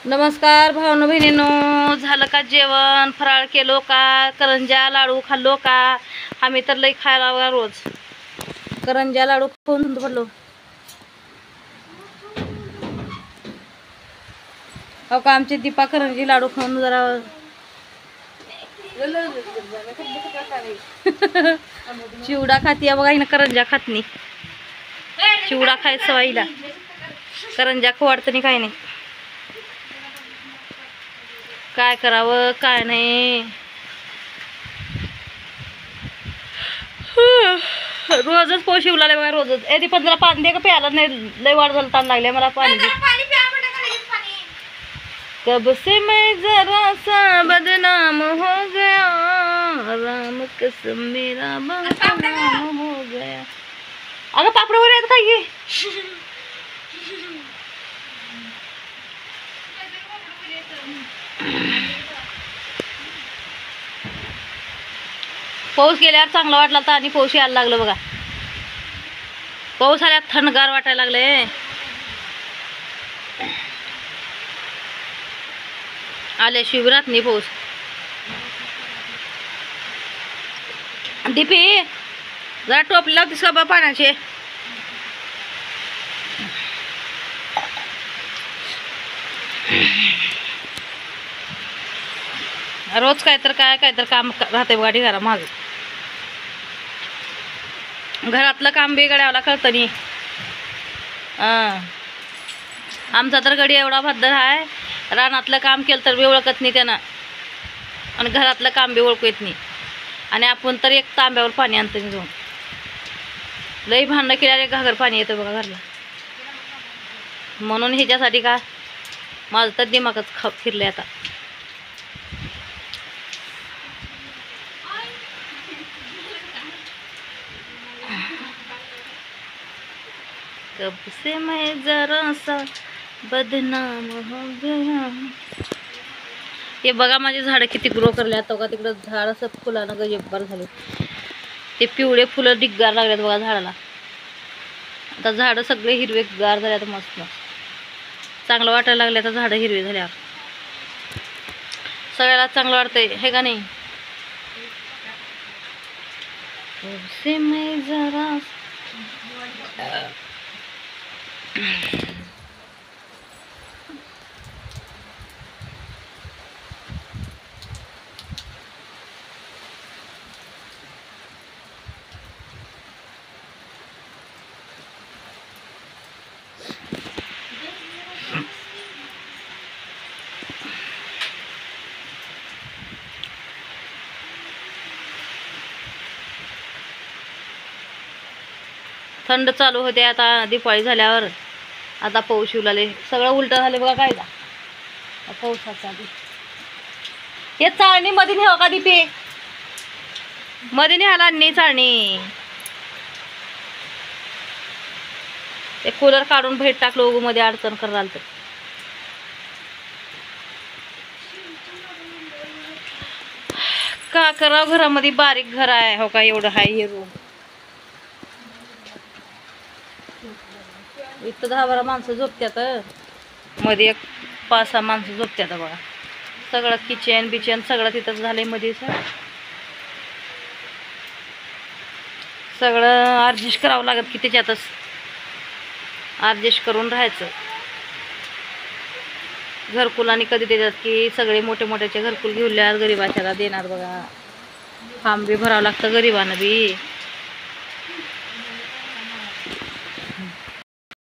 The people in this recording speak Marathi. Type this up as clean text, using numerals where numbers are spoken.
नमस्कार भावनो बहिणींनो, झालं का जेवण? फराळ केलो का? करंज्या लाडू खाल्लो का? आम्ही तर लई खायला बघा रोज करंज्या लाडू खाऊन पडलो. हो का, आमची दीपा करंजी लाडू खाऊन जरा चिवडा खाती बघा. हिनं करंज्या खात नाही. चिवडा खायचं सवाईला, करंज्या वाटतं नाही, काही नाही. काय करावं काय नाही. रोजच पोशी उलाले बघा, रोजच. ती 15 पाणी दे का प्यायला. नाही लय वाढ झालं, ताण लागले मला. पाणी दे. कब से मैं जरा सा बदनाम हो गया, राम कसम मेरा बदनाम हो गया. अगं पापड वर येत काय? पाऊस गेल्यावर चांगला वाटला तर आणि पाऊस यायला लागलं बघा. पाऊस आल्यावर थंडगार वाटायला लागले. आल्या शिबिरात नाही पाऊस. दीपी जरा टोपली लावतीस का बा पाण्याचे? रोज काय तर काम राहते गाडी घरा माझ. घरातलं काम बी गड्यावला कळतं नाही. आमचा तर गडी एवढा भद्र आहे, रानातलं काम केलं तर बी ओळखत नाही त्यानं, आणि घरातलं काम बी ओळखू येत नाही. आणि आपण तर एक तांब्यावर पाणी आणतो जाऊन. लई भांडणं केल्याने घागर पाणी येतं बघा घरला. म्हणून ह्याच्यासाठी का माझं तर दिमागच फिरले आता. कब से मैं जरा सा बदनाम हो गया. हे बघा माझे झाडं किती ग्रो करले. आता का तिकडं झाड असं फुलानं गजबबार झाले. ते पिवळे फुलं डिग्गार लागलेत बघा झाडाला. आता झाडं सगळे हिरवे गार झाले. आता मस्त चांगलं वाटायला लागले. आता झाडं हिरवे झाल्यावर सगळ्याला चांगलं वाटतंय, हे का नाही? से मैं जरा थंड चालू होते. आता दिवाळी झाल्यावर आता पाऊस शिवलाले. सगळं उलट झाले बघा. काय का पावसाचा आधी हे चाळणी मध्ये नेवा का दीपे? मध्ये नेहाला नाही चाळणी. ते कूलर काढून भेट टाकलं उगू मध्ये अडचण कराल तर. का करावं, घरामध्ये बारीक घर आहे हो का, एवढं हाय हे रूम. इथं 10-12 माणसं झोपत्यात, मध्ये एक 5-6 माणसं झोपत्यात बघा. सगळं किचन बिचन सगळं तिथंच झालंय मध्ये. सगळं ॲडजस्ट करावं लागत की त्याच्यातच ॲडजस्ट करून राहायचं. घरकुलाने कधी देतात की सगळे मोठे मोठ्याचे घरकुल घेऊल्यावर गरिबाच्याला देणार बघा. फार्म बी भरावं लागतं गरिबानं बी.